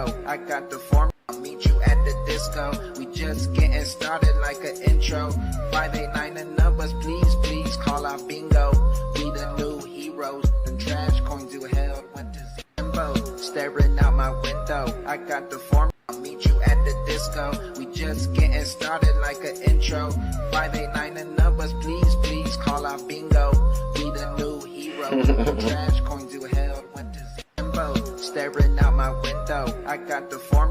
window. I got the form. I'll meet you at the disco. We just getting started like an intro. Friday night and numbers, please call our bingo. We the new heroes. Them trash coins you held went to limbo. Staring out my window. I got the form. I'll meet you at the disco. We just getting started like an intro. Friday night and numbers, please call our bingo. We the new heroes. Them trash coins you held went to limbo. Staring out my window. I got the form.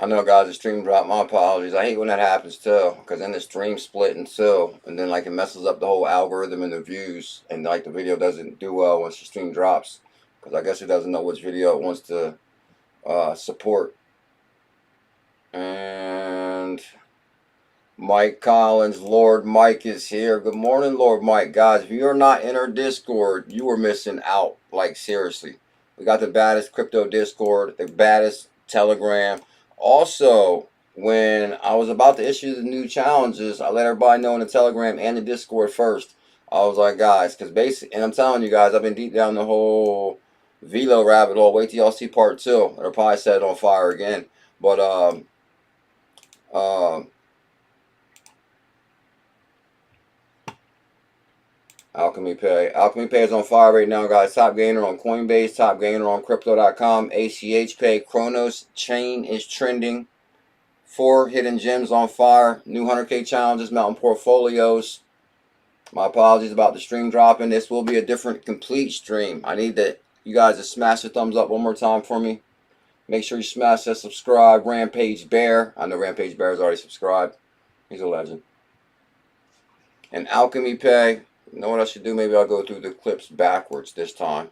I know, guys, the stream dropped. My apologies. I hate when that happens too, because then the stream split in two, and then like it messes up the whole algorithm and the views, and like the video doesn't do well once the stream drops, because I guess it doesn't know which video it wants to support. And Mike Collins, Lord Mike is here. Good morning, Lord Mike. Guys, if you are not in our Discord, you are missing out. Like, seriously. We got the baddest crypto Discord, the baddest Telegram. Also, when I was about to issue the new challenges, I let everybody know in the Telegram and the Discord first. I was like, guys, because basically, and I'm telling you guys, I've been deep down the whole Velo rabbit hole. Wait till y'all see part 2. It'll probably set it on fire again. But, ℚ𝕝𝕝. ℚ𝕝𝕝 is on fire right now, guys. Top gainer on Coinbase, top gainer on Crypto.com. ACH Pay, Chronos chain is trending. 4 hidden gems on fire. New 100K challenges, mountain portfolios. My apologies about the stream dropping. This will be a different, complete stream. I need you guys to smash the thumbs up one more time for me. Make sure you smash that subscribe. Rampage Bear. I know Rampage Bear is already subscribed. He's a legend. And ℚ𝕚𝕝. You know what I should do? Maybe I'll go through the clips backwards this time.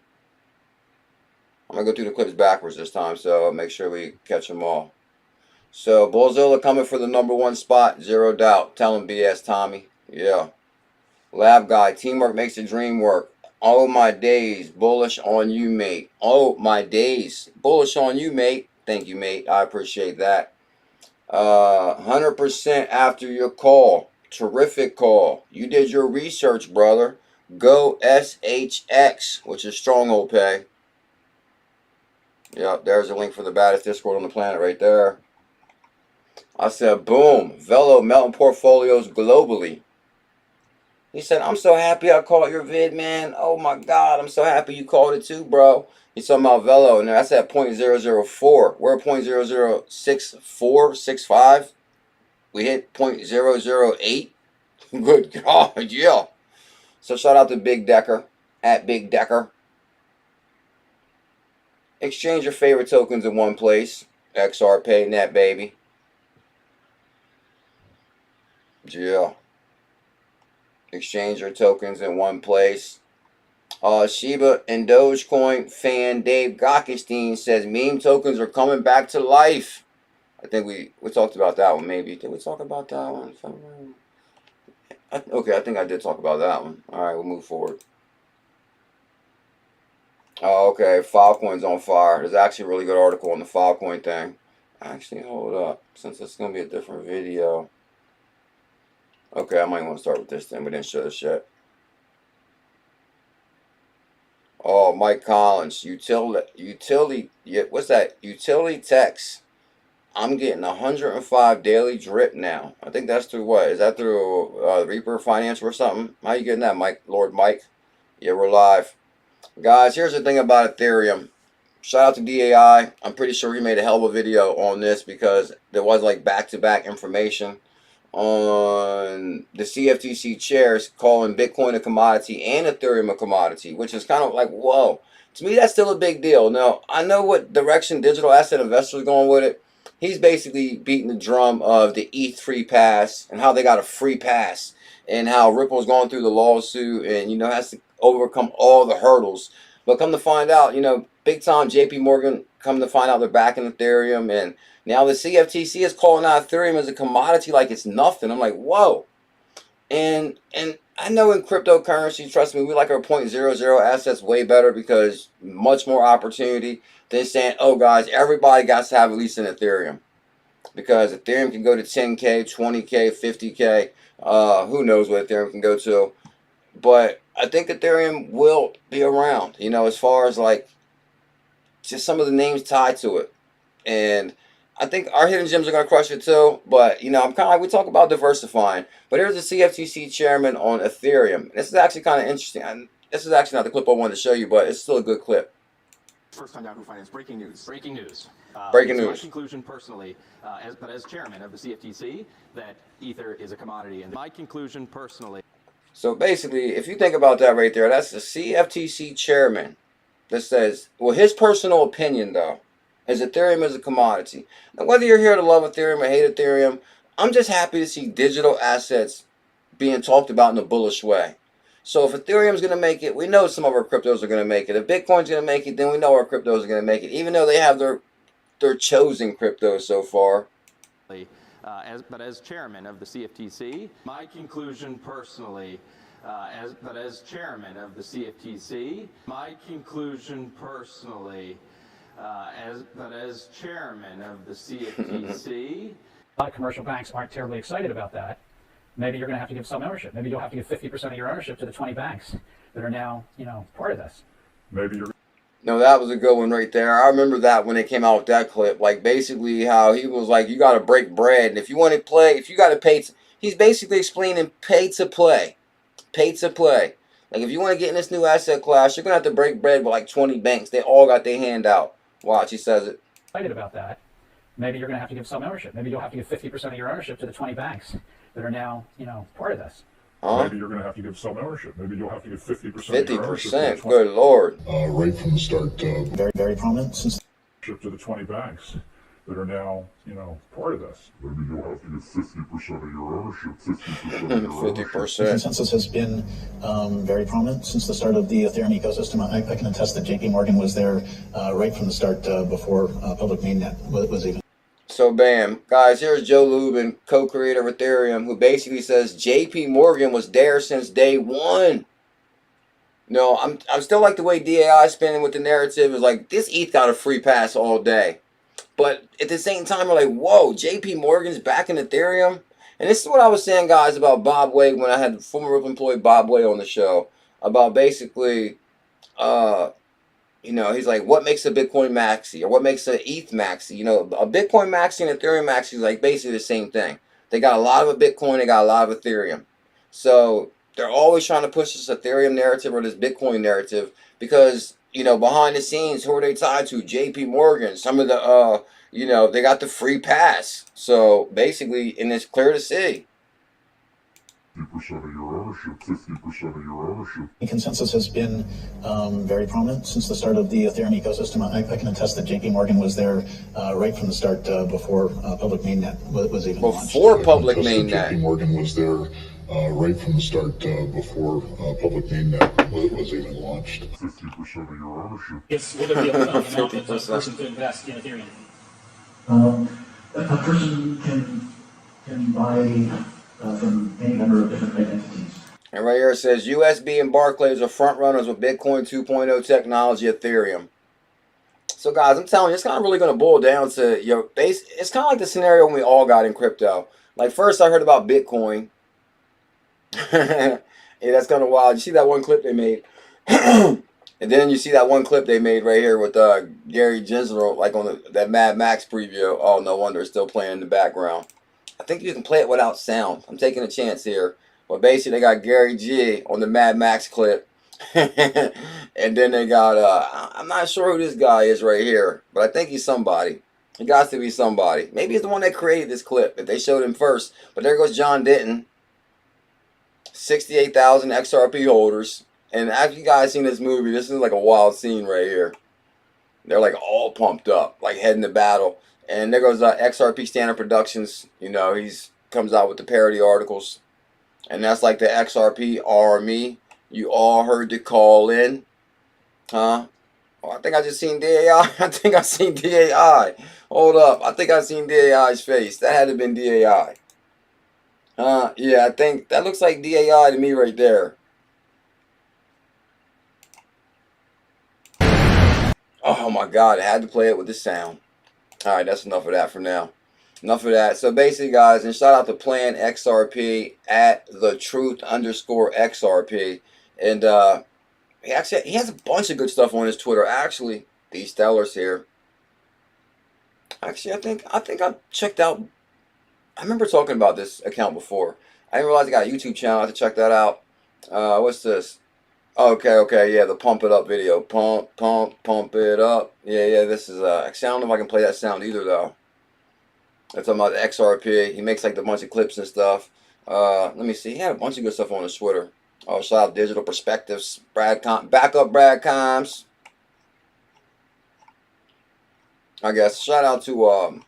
I'm going to go through the clips backwards this time, so I'll make sure we catch them all. So, Bullzilla coming for the #1 spot, 0 doubt. Tell him BS, Tommy. Yeah. Lab Guy, teamwork makes the dream work. Oh, my days, bullish on you, mate. Oh, my days, bullish on you, mate. Thank you, mate. I appreciate that. 100% after your call. Terrific call. You did your research, brother. Go SHX, which is Stronghold Pay. Yep, there's a link for the baddest Discord on the planet right there. I said, boom. Velo melting portfolios globally. He said, I'm so happy I caught your vid, man. Oh my God, I'm so happy you called it too, bro. He's talking about Velo, and that's at 0.004. We're at 0.006, 65. We hit 0.008. Good God, yeah. So shout out to Big Decker, at Big Decker. Exchange your favorite tokens in one place. XRPayNet, baby. Yeah. Exchange your tokens in one place. Shiba and Dogecoin fan Dave Gockenstein says meme tokens are coming back to life. I think we talked about that one, maybe. Did we talk about that one? Okay, I think I did talk about that one. Alright, we'll move forward. Oh, okay, Filecoin's on fire. There's actually a really good article on the Filecoin thing. Actually, hold up. Since it's going to be a different video. Okay, I might want to start with this thing. We didn't show this yet. Oh, Mike Collins. Utility. What's that? Utility text. I'm getting 105 daily drip now. I think that's through what? Is that through Reaper Financial or something? How you getting that, Mike? Lord Mike? Yeah, we're live. Guys, here's the thing about Ethereum. Shout out to DAI. I'm pretty sure he made a hell of a video on this because there was like back-to-back information on the CFTC chairs calling Bitcoin a commodity and Ethereum a commodity, which is kind of like, whoa. To me, that's still a big deal. Now, I know what direction digital asset investors are going with it. He's basically beating the drum of the ETH free pass and how they got a free pass and how Ripple's going through the lawsuit and, you know, has to overcome all the hurdles. But come to find out, you know, big time JP Morgan, come to find out they're backing Ethereum. And now the CFTC is calling out Ethereum as a commodity like it's nothing. I'm like, whoa. And I know in cryptocurrency, trust me, we like our 0.00 assets way better because much more opportunity than saying, oh, guys, everybody got to have at least an Ethereum. because Ethereum can go to 10K, 20K, 50K. Who knows what Ethereum can go to? But I think Ethereum will be around, you know, as far as like just some of the names tied to it. And I think our hidden gems are going to crush it too. But, you know, I'm kind of like, we talk about diversifying. But here's the CFTC chairman on Ethereum. This is actually kind of interesting. This is actually not the clip I wanted to show you, but it's still a good clip. First on Yahoo Finance, breaking news. Breaking news. Breaking news. My conclusion personally, as chairman of the CFTC, that Ether is a commodity. And my conclusion personally. So basically, if you think about that right there, that's the CFTC chairman that says, well, his personal opinion, though, is Ethereum is a commodity. Now, whether you're here to love Ethereum or hate Ethereum, I'm just happy to see digital assets being talked about in a bullish way. So if Ethereum's going to make it, we know some of our cryptos are going to make it. If Bitcoin's going to make it, then we know our cryptos are going to make it, even though they have their chosen cryptos so far. But as chairman of the CFTC, my conclusion personally, as chairman of the CFTC, my conclusion personally, as chairman of the CFTC. A lot of commercial banks aren't terribly excited about that. Maybe you're going to have to give some ownership. Maybe you'll have to give 50% of your ownership to the 20 banks that are now, you know, part of this. Maybe you're. No, that was a good one right there. I remember that when they came out with that clip. Like, basically how he was like, you got to break bread. And if you want to play, if you got to pay, he's basically explaining pay to play. Pay to play. Like, if you want to get in this new asset class, you're going to have to break bread with like 20 banks. They all got their hand out. Watch, he says it. Excited about that. Maybe you're going to have to give some ownership. Maybe you'll have to give 50% of your ownership to the 20 banks that are now, you know, part of this. Maybe you're going to have to give some ownership. Maybe you'll have to give 50% of your ownership. 50%, good lord. Right from the start. Very prominent since to the 20 banks that are now, you know, part of this. Maybe you'll have to give 50% of your ownership, 50% of your 50%. the consensus has been very prominent since the start of the Ethereum ecosystem. I can attest that JP Morgan was there right from the start before public mainnet was even. So bam, guys, here's Joe Lubin, co-creator of Ethereum, who basically says JP Morgan was there since day one. No, I'm still like the way DAI spinning with the narrative is like, this ETH got a free pass all day. But at the same time, we're like, whoa, JP Morgan's back in Ethereum? And this is what I was saying, guys, about Bob Wade when I had former employee Bob Wade on the show. About basically, you know, he's like, what makes a Bitcoin maxi? Or what makes an ETH maxi? You know, a Bitcoin maxi and Ethereum maxi is like basically the same thing. They got a lot of a Bitcoin, they got a lot of Ethereum. So they're always trying to push this Ethereum narrative or this Bitcoin narrative because, you know, behind the scenes, who are they tied to? JP Morgan, some of the, you know, they got the free pass. So basically, and it's clear to see. 50% of your ownership, 50% of your ownership. The consensus has been very prominent since the start of the Ethereum ecosystem. I can attest that JP Morgan was there right from the start before public mainnet was even launched. Before public mainnet. JP Morgan was there right from the start before public mainnet was even launched. 50% of your ownership. Yes, will there be a limit on the amount that a person could invest in Ethereum? A person can buy from any number of different identities. And right here it says USB and Barclays are front runners with Bitcoin 2.0 technology, Ethereum. So guys, I'm telling you, it's kind of really going to boil down to your base. It's kind of like the scenario when we all got in crypto. Like first I heard about Bitcoin. Yeah, that's kind of wild. You see that one clip they made? And then you see that one clip they made right here with Gary Gensler, like on that Mad Max preview. Oh, no wonder it's still playing in the background. I think you can play it without sound. I'm taking a chance here. But basically, they got Gary G on the Mad Max clip. And then they got, I'm not sure who this guy is right here. But I think he's somebody. He got to be somebody. Maybe he's the one that created this clip. If they showed him first. But there goes John Denton. 68,000 XRP holders. And after you guys seen this movie, this is like a wild scene right here. They're like all pumped up. Like heading to battle. And there goes XRP Standard Productions. You know, he's comes out with the parody articles. And that's like the XRP army. You all heard the call in. Huh? Oh, I think I just seen DAI. I think I seen DAI. Hold up. I think I seen DAI's face. That had to have been DAI. Yeah, I think that looks like DAI to me right there. Oh my God, I had to play it with the sound. Alright, that's enough of that for now. enough of that. So basically, guys, and shout out to Plan XRP at @the_truth_XRP, and he has a bunch of good stuff on his Twitter. Actually, these stellars here. Actually, I think I checked out. I remember talking about this account before. I didn't realize I got a YouTube channel. I have to check that out. What's this? Okay, yeah, the pump it up video. Pump it up. Yeah, this is, actually, I don't know if I can play that sound either, though. I'm talking about the XRP. He makes, like, a bunch of clips and stuff. Let me see. He had a bunch of good stuff on his Twitter. Oh, shout out Digital Perspectives. Brad Combs. I guess. Shout out to,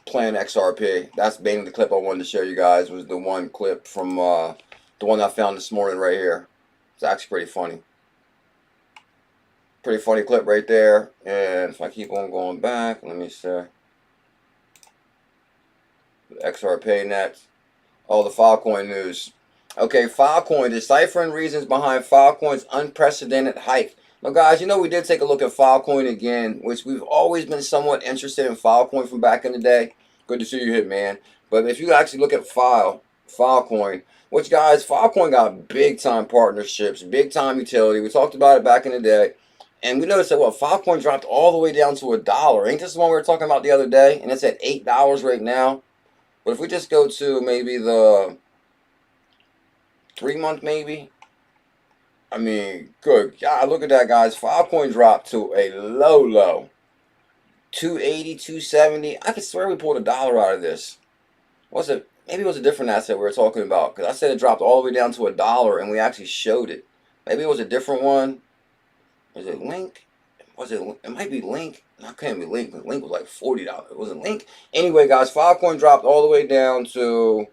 Plan XRP. That's mainly the clip I wanted to show you guys. Was the one clip from, the one I found this morning right here. It's actually pretty funny. Pretty funny clip right there. And if I keep on going back, let me see. XRPayNet. Oh, the Filecoin news. Okay, Filecoin. Deciphering reasons behind Filecoin's unprecedented hike. Now, guys, you know we did take a look at Filecoin again, which we've always been somewhat interested in Filecoin from back in the day. Good to see you, Hitman. But if you actually look at Filecoin, which, guys, Filecoin got big-time partnerships, big-time utility. We talked about it back in the day. And we noticed that, Filecoin dropped all the way down to $1. Ain't this the one we were talking about the other day? And it's at $8 right now. But if we just go to maybe the 3-month maybe. I mean, good God, look at that, guys. Filecoin dropped to a low. 280, 270. I could swear we pulled $1 out of this. What's it? Maybe it was a different asset we were talking about. Because I said it dropped all the way down to $1 and we actually showed it. Maybe it was a different one. Was it Link? Was it? It might be Link. No, it can't be Link. Link was like $40. Was it Link? Anyway, guys, Filecoin dropped all the way down to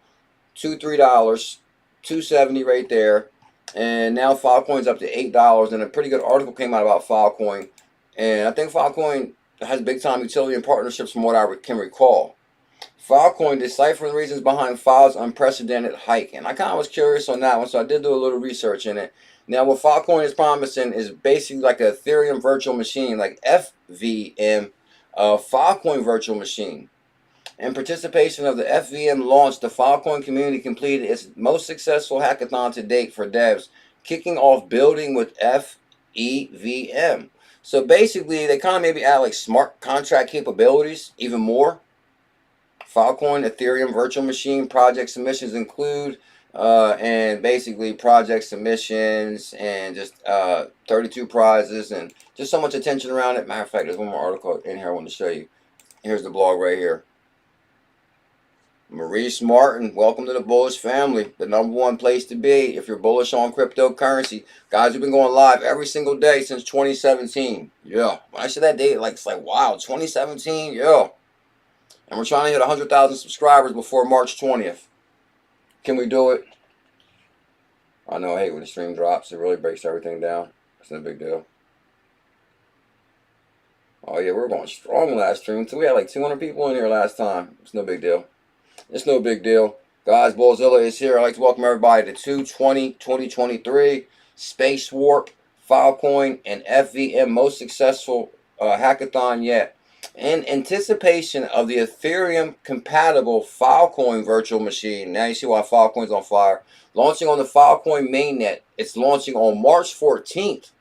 $3, 270 right there. And now Filecoin's up to $8. And a pretty good article came out about Filecoin. And I think Filecoin has big time utility and partnerships from what I can recall. Filecoin deciphering reasons behind File's unprecedented hike. And I kind of was curious on that one, so I did do a little research in it. Now, what Filecoin is promising is basically like an Ethereum virtual machine, like FVM, Filecoin virtual machine. In participation of the FVM launch, the Filecoin community completed its most successful hackathon to date for devs, kicking off building with FEVM. So basically, they kind of maybe add like smart contract capabilities, even more. Filecoin Ethereum virtual machine project submissions include, and basically project submissions and just 32 prizes and just so much attention around it. Matter of fact, there's one more article in here I want to show you. Here's the blog right here. Maurice Martin, welcome to the BuLLish family, the #1 place to be if you're bullish on cryptocurrency. Guys, we've been going live every single day since 2017. Yeah, when I say that date, it's like wow, 2017. Yeah, and we're trying to hit 100,000 subscribers before March 20th. Can we do it? I know I hate when the stream drops. It really breaks everything down. It's no big deal. Oh yeah, we were going strong last stream too. We had like 200 people in here last time. It's no big deal. It's no big deal. Guys, Bullzilla is here. I'd like to welcome everybody to 2/20/2023. Space Warp, Filecoin, and FVM most successful hackathon yet. In anticipation of the Ethereum-compatible Filecoin virtual machine, now you see why Filecoin's on fire, launching on the Filecoin mainnet. It's launching on March 14th.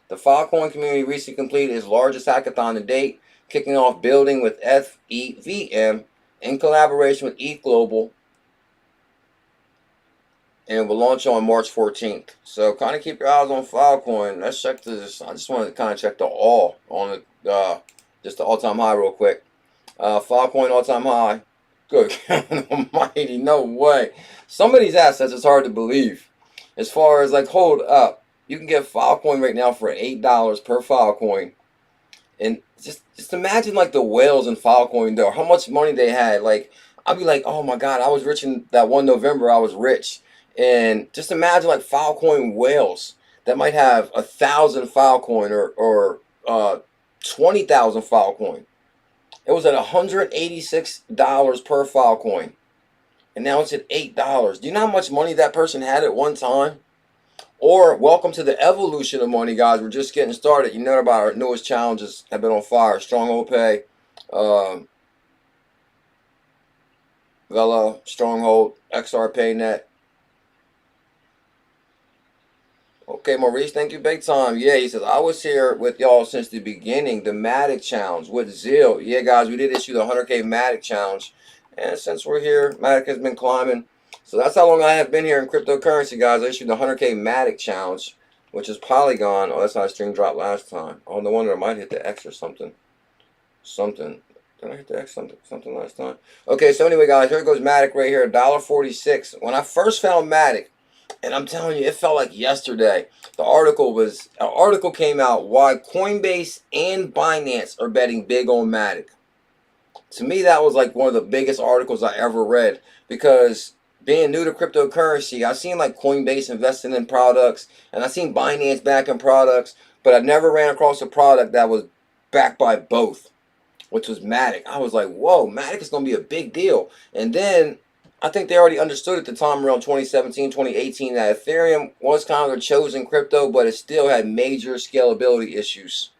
The Filecoin community recently completed its largest hackathon to date, kicking off building with FEVM in collaboration with ETHGlobal, and it will launch on March 14th. So kind of keep your eyes on Filecoin. Let's check this. I just wanted to kind of check the all on the just the all-time high real quick. Filecoin all-time high. Good God almighty, no way. Some of these assets is hard to believe. As far as like, hold up, you can get Filecoin right now for $8 per Filecoin. And just imagine like the whales in Filecoin though, how much money they had. Like I'd be like, oh my God, I was rich in that one November. I was rich, and just imagine like Filecoin whales that might have 1,000 Filecoin or 20,000 Filecoin. It was at $186 per Filecoin, and now it's at $8. Do you know how much money that person had at one time? Or welcome to the evolution of money, guys. We're just getting started. You know about our newest challenges have been on fire. Stronghold Pay, 𝕊𝕚𝕒, Stronghold, XRPayNet. Okay, Maurice, thank you big time. Yeah, he says, I was here with y'all since the beginning, the Matic Challenge with ZIL. Yeah, guys, we did issue the 100K Matic Challenge. And since we're here, Matic has been climbing. So that's how long I have been here in cryptocurrency, guys. I issued the 100K Matic Challenge, which is Polygon. Oh, that's not a string drop last time. Oh, no wonder I might hit the X or something. Did I hit the X something last time? Okay, so anyway, guys, here goes Matic right here, $1.46. When I first found Matic, and I'm telling you, it felt like yesterday. An article came out why Coinbase and Binance are betting big on Matic. To me, that was like one of the biggest articles I ever read, because being new to cryptocurrency, I've seen like Coinbase investing in products, and I've seen Binance backing products, but I never ran across a product that was backed by both, which was Matic. I was like, whoa, Matic is going to be a big deal. And then I think they already understood at the time around 2017, 2018 that Ethereum was kind of their chosen crypto, but it still had major scalability issues.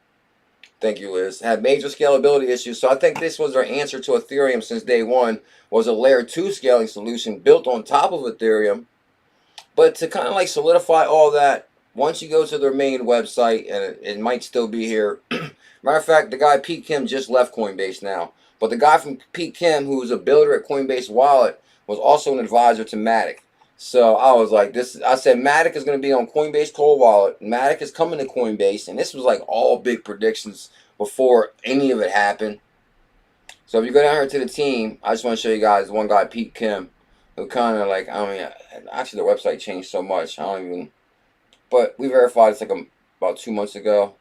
Thank you, Liz. Had major scalability issues. So I think this was their answer to Ethereum since day one, was a layer 2 scaling solution built on top of Ethereum. But to kind of like solidify all that, once you go to their main website, and it might still be here. Matter of fact, the guy Pete Kim just left Coinbase now. But the guy from Pete Kim, who was a builder at Coinbase Wallet, was also an advisor to Matic. So I was like, I said Matic is going to be on Coinbase Cold Wallet. Matic is coming to Coinbase. And this was like all big predictions before any of it happened. So if you go down here to the team, I just want to show you guys one guy, Pete Kim, who kind of like, I mean, actually the website changed so much. I don't even, but we verified it's like about 2 months ago.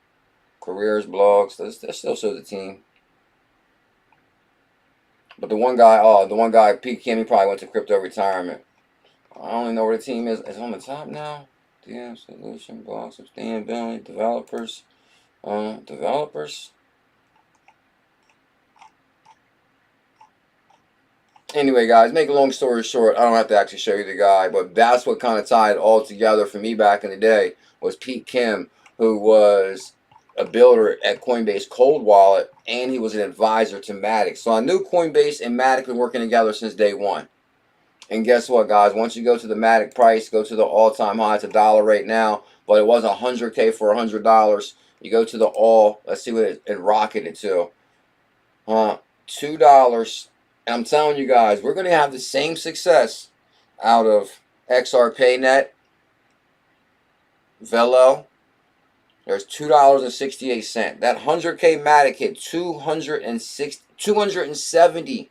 Careers, blogs, that still shows the team. But the one guy, Pete Kim, he probably went to crypto retirement. I don't even know where the team is. It's on the top now. DM solution, blog, sustainability, developers. Anyway, guys, make a long story short, I don't have to actually show you the guy, but that's what kind of tied it all together for me back in the day, was Pete Kim, who was a builder at Coinbase Cold Wallet, and he was an advisor to Matic. So I knew Coinbase and Matic been working together since day one. And guess what, guys? Once you go to the Matic price, go to the all-time high. It's $1 right now, but it was 100K for $100. You go to the all. Let's see what it rocketed to. $2. And I'm telling you guys, we're going to have the same success out of XRPayNet, Velo. There's $2.68. That 100K Matic hit 270.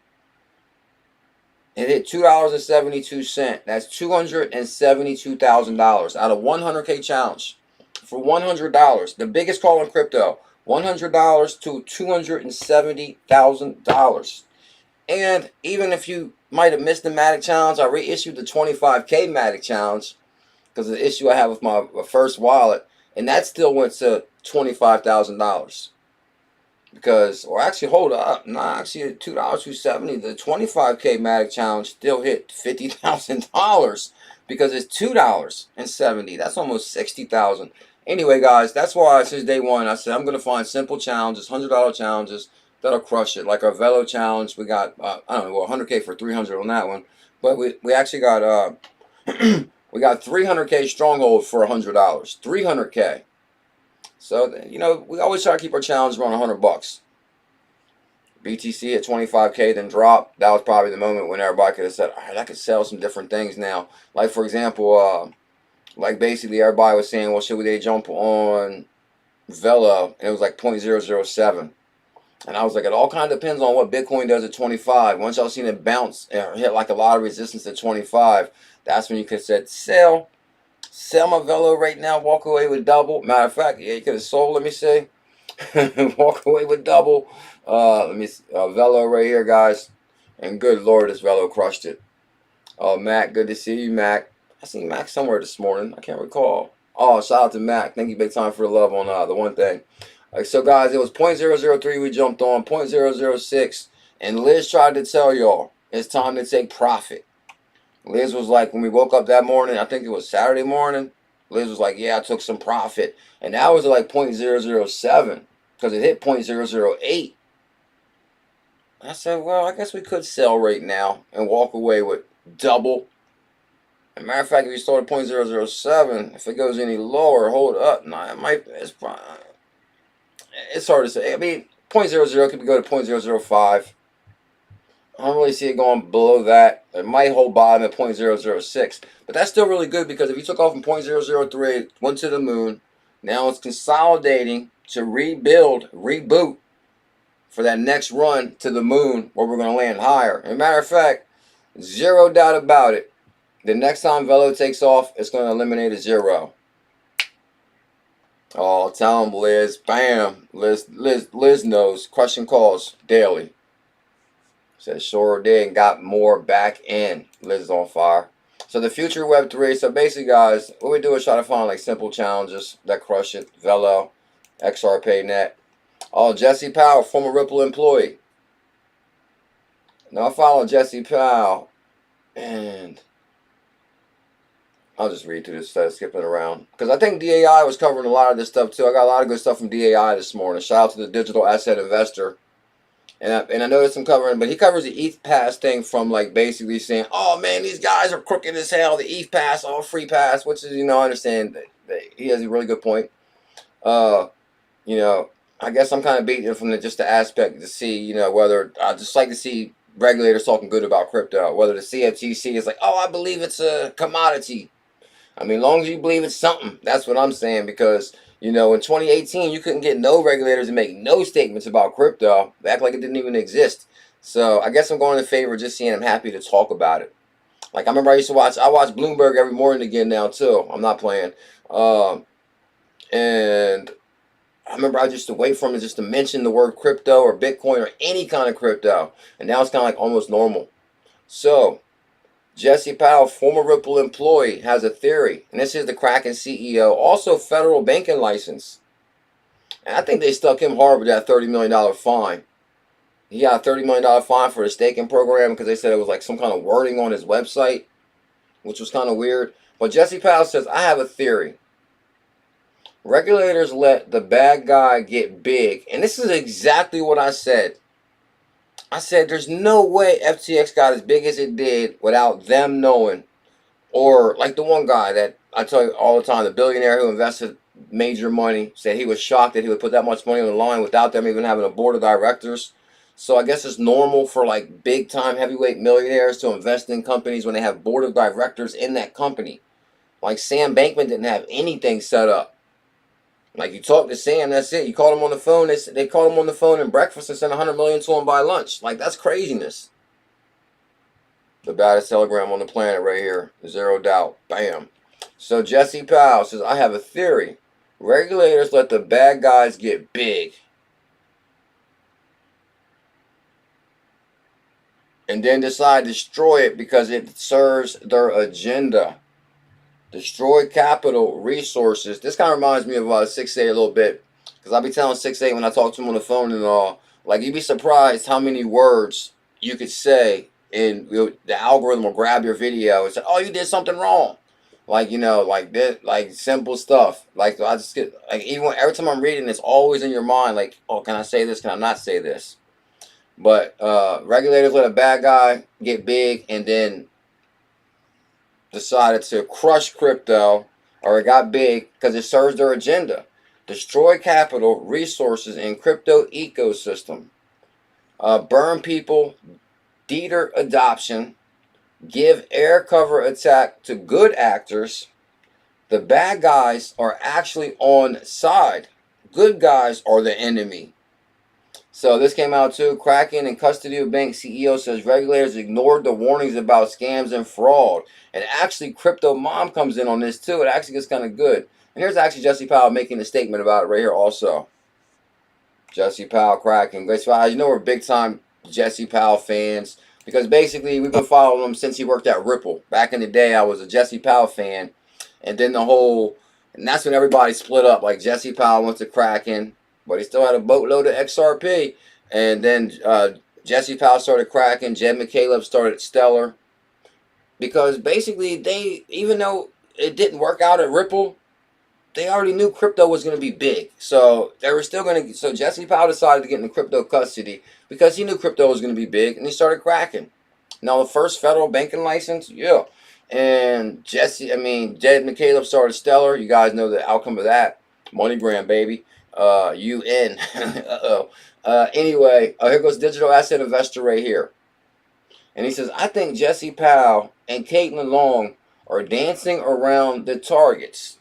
It hit $2.72. That's $272,000 out of 100K challenge for $100. The biggest call in crypto. $100 to $270,000. And even if you might have missed the Matic challenge, I reissued the 25K Matic challenge because of the issue I had with my first wallet. And that still went to $25,000. Because, or actually, hold up. Nah, actually, at $2.270, the 25K Matic challenge still hit $50,000 because it's $2.70. That's almost $60,000. Anyway, guys, that's why since day one, I said I'm going to find simple challenges, $100 challenges that'll crush it. Like our Velo challenge, we got, I don't know, well, 100K for 300 on that one. But we actually got, we got 300K Stronghold for $100. 300K. So, you know, we always try to keep our challenge around $100. BTC at 25K, then drop. That was probably the moment when everybody could have said, all right, I could sell some different things now. Like, for example, like basically everybody was saying, well, should they jump on Velo? And it was like 0.007. And I was like, it all kind of depends on what Bitcoin does at 25. Once y'all seen it bounce and hit like a lot of resistance at 25, that's when you could have said, sell my Velo right now, walk away with double. Matter of fact, yeah, you could have sold, let me see. Walk away with double. Let me see, Velo right here, guys. And good Lord, this Velo crushed it. Oh, Mac, good to see you, Mac. I seen Mac somewhere this morning. I can't recall. Oh, shout out to Mac. Thank you big time for the love on the one thing. So, guys, it was 0.003 we jumped on, 0.006. And Liz tried to tell y'all it's time to take profit. Liz was like, when we woke up that morning, I think it was Saturday morning, Liz was like, yeah, I took some profit. And that was like 0.007 because it hit 0.008. I said, well, I guess we could sell right now and walk away with double. As a matter of fact, if you start at 0.007, if it goes any lower, hold up. Nah, it might. It's hard to say. I mean, 0.00 could go to 0.005. I don't really see it going below that. It might hold bottom at 0.006. But that's still really good because if you took off from 0.003, went to the moon, now it's consolidating to reboot for that next run to the moon where we're going to land higher. As a matter of fact, zero doubt about it. The next time Velo takes off, it's going to eliminate a zero. Oh, tell him, Liz. Bam. Liz knows. Crushing calls daily. Said sure did and got more back in. Liz is on fire. So the future Web3. So basically, guys, what we do is try to find like simple challenges that crush it. Velo, XRPayNet. Oh, Jesse Powell, former Ripple employee. Now I follow Jesse Powell, and I'll just read through this instead of skipping around. Because I think DAI was covering a lot of this stuff too. I got a lot of good stuff from DAI this morning. Shout out to the digital asset investor. And I noticed him covering, but he covers the ETH pass thing from like basically saying, oh man, these guys are crooked as hell. The ETH pass, all free pass, which is, you know, I understand that he has a really good point. You know, I guess I'm kind of beating it from just the aspect to see, you know, whether I just like to see regulators talking good about crypto, whether the CFTC is like, oh, I believe it's a commodity. I mean, as long as you believe it's something, that's what I'm saying. Because, you know, in 2018, you couldn't get no regulators to make no statements about crypto. They act like it didn't even exist. So I guess I'm going in favor of just seeing I'm happy to talk about it. Like I remember I watch Bloomberg every morning again now too. I'm not playing. And I remember I used to wait for him just to mention the word crypto or Bitcoin or any kind of crypto. And now it's kind of like almost normal. So Jesse Powell, former Ripple employee, has a theory. And this is the Kraken CEO. Also federal banking license. And I think they stuck him hard with that $30 million fine. He got a $30 million fine for the staking program because they said it was like some kind of wording on his website, which was kind of weird. But Jesse Powell says, I have a theory. Regulators let the bad guy get big. And this is exactly what I said. I said there's no way FTX got as big as it did without them knowing. Or like the one guy that I tell you all the time, the billionaire who invested major money, said he was shocked that he would put that much money on the line without them even having a board of directors. So I guess it's normal for like big time heavyweight millionaires to invest in companies when they have board of directors in that company. Like Sam Bankman didn't have anything set up. Like you talk to Sam, that's it. You call him on the phone. They call him on the phone at breakfast and send $100 million to him by lunch. Like that's craziness. The baddest telegram on the planet right here. Zero doubt. Bam. So Jesse Powell says, I have a theory. Regulators let the bad guys get big. And then decide to destroy it because it serves their agenda. Destroy capital, resources. This kind of reminds me of 6A a little bit. Because I'll be telling 6A when I talk to him on the phone and all. Like, you'd be surprised how many words you could say. And the algorithm will grab your video and say, oh, you did something wrong. Like, you know, like this, like simple stuff. Like, I just get, like, even every time I'm reading, it's always in your mind. Like, oh, can I say this? Can I not say this? But regulators let a bad guy get big and then decided to crush crypto, or it got big because it serves their agenda. Destroy capital, resources, and crypto ecosystem. Burn people, deter adoption, give air cover attack to good actors. The bad guys are actually on side. Good guys are the enemy. So this came out too. Kraken and Custodia Bank CEO says regulators ignored the warnings about scams and fraud. And actually, Crypto Mom comes in on this too. It actually gets kind of good. And here's actually Jesse Powell making a statement about it right here also. Jesse Powell, Kraken. Guys, you know we're big time Jesse Powell fans. Because basically, we've been following him since he worked at Ripple. Back in the day, I was a Jesse Powell fan. And then and that's when everybody split up. Like Jesse Powell went to Kraken. But he still had a boatload of XRP. And then Jesse Powell started Kraken. Jed McCaleb started Stellar. Because basically, even though it didn't work out at Ripple, they already knew crypto was going to be big. So they were still going to, so Jesse Powell decided to get into crypto custody because he knew crypto was going to be big, and he started cracking. Now the first federal banking license, yeah. And Jed McCaleb started Stellar. You guys know the outcome of that. MoneyGram, baby. UN. Uh-oh. Anyway, here goes digital asset investor right here. And he says, I think Jesse Powell and Caitlin Long are dancing around the targets.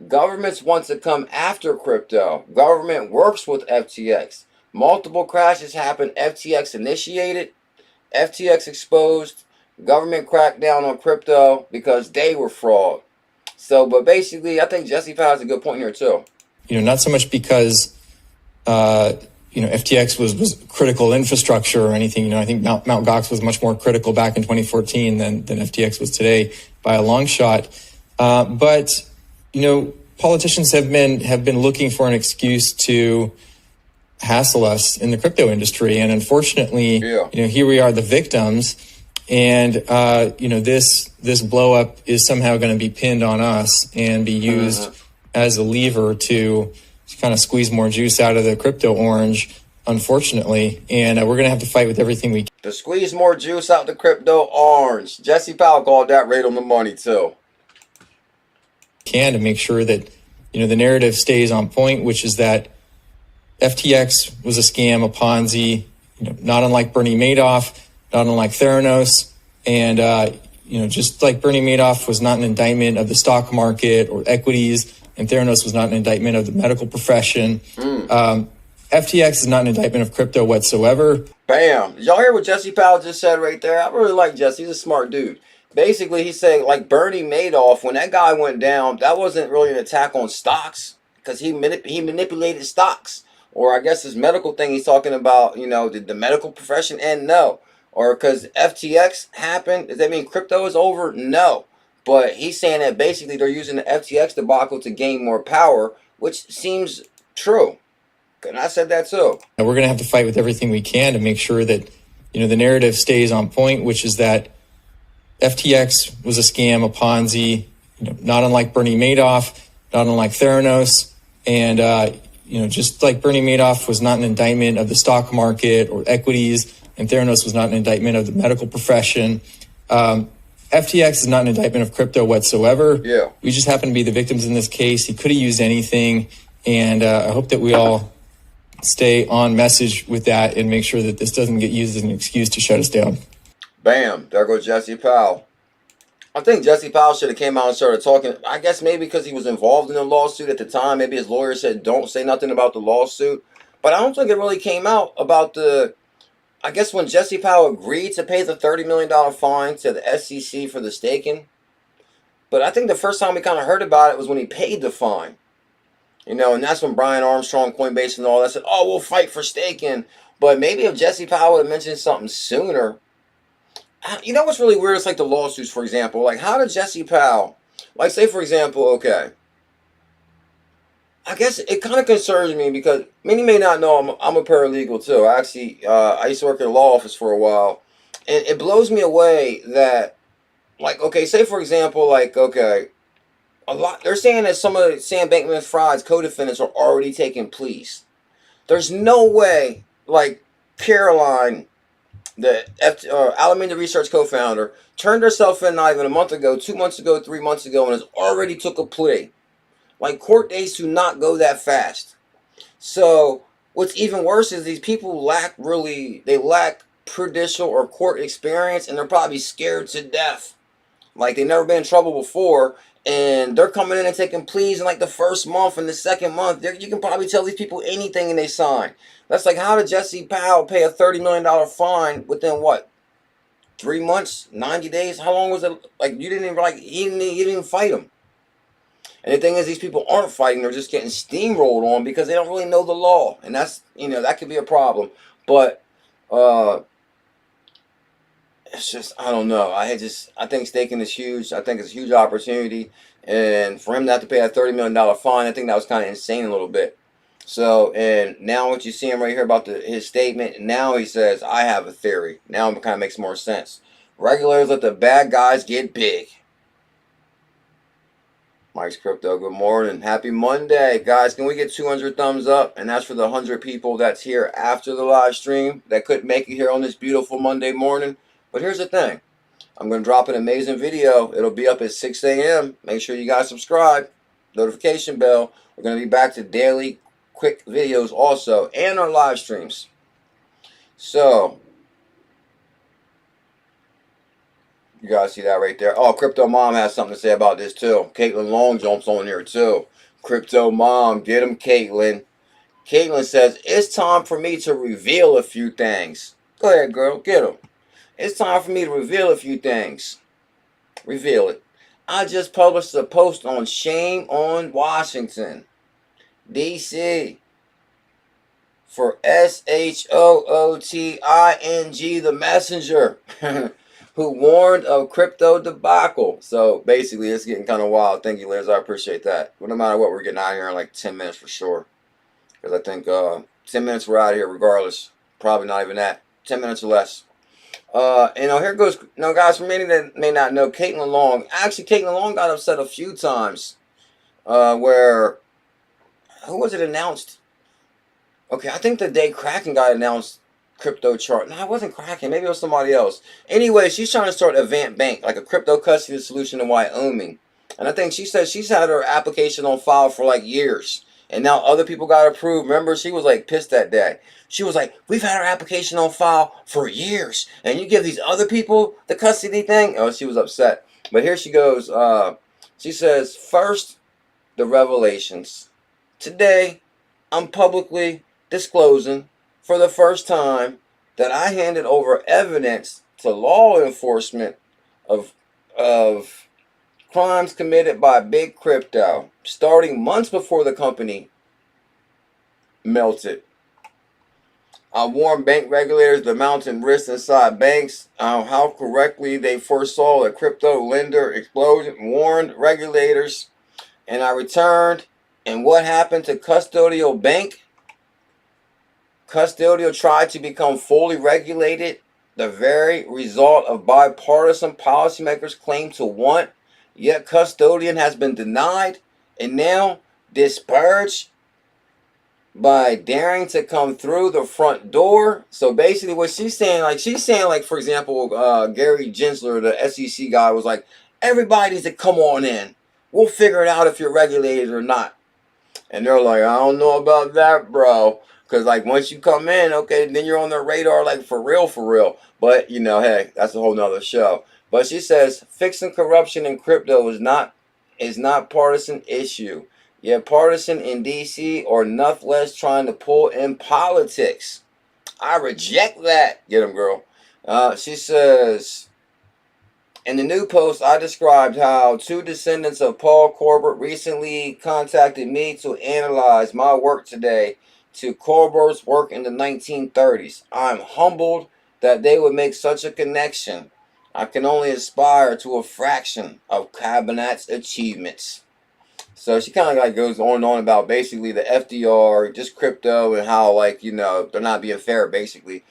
Governments want to come after crypto. Government works with FTX. Multiple crashes happen. FTX initiated. FTX exposed. Government cracked down on crypto because they were fraud. So, but basically, I think Jesse Powell has a good point here too. Not so much because, FTX was critical infrastructure or anything. I think Mt. Gox was much more critical back in 2014 than FTX was today by a long shot. But politicians have been looking for an excuse to hassle us in the crypto industry. And unfortunately, here we are, the victims. And, this blow up is somehow going to be pinned on us and be used as a lever to kind of squeeze more juice out of the crypto orange, unfortunately. And we're going to have to fight with everything we can. To squeeze more juice out the crypto orange. Jesse Powell called that right on the money too. Can to make sure that, the narrative stays on point, which is that FTX was a scam, a Ponzi, not unlike Bernie Madoff, not unlike Theranos. And, just like Bernie Madoff was not an indictment of the stock market or equities, and Theranos was not an indictment of the medical profession. FTX is not an indictment of crypto whatsoever. Bam. Y'all hear what Jesse Powell just said right there? I really like Jesse. He's a smart dude. Basically, he's saying, like Bernie Madoff, when that guy went down, that wasn't really an attack on stocks because he manipulated stocks. Or I guess this medical thing he's talking about, did the medical profession end? No. Or because FTX happened, does that mean crypto is over? No. But he's saying that basically they're using the FTX debacle to gain more power, which seems true. And I said that too. And we're going to have to fight with everything we can to make sure that, the narrative stays on point, which is that FTX was a scam, a Ponzi, not unlike Bernie Madoff, not unlike Theranos. And, just like Bernie Madoff was not an indictment of the stock market or equities, and Theranos was not an indictment of the medical profession. FTX is not an indictment of crypto whatsoever. Yeah. We just happen to be the victims in this case. He could have used anything. And I hope that we all stay on message with that and make sure that this doesn't get used as an excuse to shut us down. Bam. There goes Jesse Powell. I think Jesse Powell should have came out and started talking. I guess maybe because he was involved in the lawsuit at the time. Maybe his lawyer said, don't say nothing about the lawsuit. But I don't think it really came out about I guess when Jesse Powell agreed to pay the $30 million fine to the SEC for the staking. But I think the first time we kind of heard about it was when he paid the fine. And that's when Brian Armstrong, Coinbase and all that said, oh, we'll fight for staking. But maybe if Jesse Powell had mentioned something sooner. What's really weird? It's like the lawsuits, for example. Like, how did Jesse Powell, like, say, for example, okay. I guess it kind of concerns me because many may not know I'm a paralegal too. I used to work in a law office for a while. And it blows me away that, like, okay, say, for example, like, okay, they're saying that some of Sam Bankman-Fried's co-defendants are already taking pleas. There's no way, like, Caroline, the Alameda Research co-founder, turned herself in not even a month ago, 2 months ago, 3 months ago, and has already took a plea. Like, court days do not go that fast. So what's even worse is these people lack judicial or court experience, and they're probably scared to death. Like, they've never been in trouble before, and they're coming in and taking pleas in like the first month and the second month. You can probably tell these people anything and they sign. That's like, how did Jesse Powell pay a $30 million fine within what? 3 months? 90 days? How long was it? Like, you didn't even, you didn't even fight him. And the thing is, these people aren't fighting. They're just getting steamrolled on because they don't really know the law. And that's, that could be a problem. But, it's just, I don't know. I think staking is huge. I think it's a huge opportunity. And for him to have to pay a $30 million fine, I think that was kind of insane a little bit. So, and now what you see him right here about his statement, now he says, I have a theory. Now it kind of makes more sense. Regulators let the bad guys get big. Mike's Crypto, good morning. Happy Monday. Guys, can we get 200 thumbs up? And that's for the 100 people that's here after the live stream that couldn't make it here on this beautiful Monday morning. But here's the thing. I'm going to drop an amazing video. It'll be up at 6 a.m. Make sure you guys subscribe. Notification bell. We're going to be back to daily quick videos also. And our live streams. So, you guys see that right there? Oh, Crypto Mom has something to say about this too. Caitlin Long jumps on here too. Crypto Mom, get him, Caitlin. Caitlin says, it's time for me to reveal a few things. Go ahead, girl, get him. It's time for me to reveal a few things. Reveal it. I just published a post on Shame on Washington, D.C. for SHOOTING, the messenger. Who warned of crypto debacle. So basically, it's getting kind of wild. Thank you, Liz. I appreciate that. But no matter what, we're getting out of here in like 10 minutes for sure. Because I think 10 minutes we're out of here regardless. Probably not even that. 10 minutes or less. Here goes. Now, guys, for many that may not know, Caitlin Long. Actually, Caitlin Long got upset a few times. Where, who was it announced? Okay, I think the day Kraken got announced. Crypto chart. No, it wasn't Kraken. Maybe it was somebody else. Anyway, she's trying to start Avant Bank, like a crypto custody solution in Wyoming. And I think she said she's had her application on file for like years. And now other people got approved. Remember, she was like pissed that day. She was like, we've had our application on file for years. And you give these other people the custody thing? Oh, she was upset. But here she goes. She says, first, the revelations. Today, I'm publicly disclosing for the first time that I handed over evidence to law enforcement of crimes committed by Big Crypto, starting months before the company melted. I warned bank regulators the mounting risks inside banks, how correctly they foresaw a crypto lender explosion, warned regulators, and I returned. And what happened to Custodial Bank? Custodial tried to become fully regulated, the very result of bipartisan policymakers claim to want, yet Custodian has been denied and now disparaged by daring to come through the front door. So basically what she's saying, like for example, Gary Gensler, the SEC guy, was like, everybody needs to come on in. We'll figure it out if you're regulated or not. And they're like, I don't know about that, bro. Because, like, once you come in, okay, then you're on their radar, like, for real. But, you know, hey, that's a whole nother show. But she says, fixing corruption in crypto is not partisan issue. Yet partisan in D.C. or nothing less trying to pull in politics. I reject that. Get him, girl. She says, in the new post, I described how two descendants of Paul Corbett recently contacted me to analyze my work today to Corbert's work in the 1930s. I'm humbled that they would make such a connection. I can only aspire to a fraction of Cabinet's achievements. So she kind of like goes on and on about basically the FDR, just crypto, and how, like, you know, they're not being fair, basically.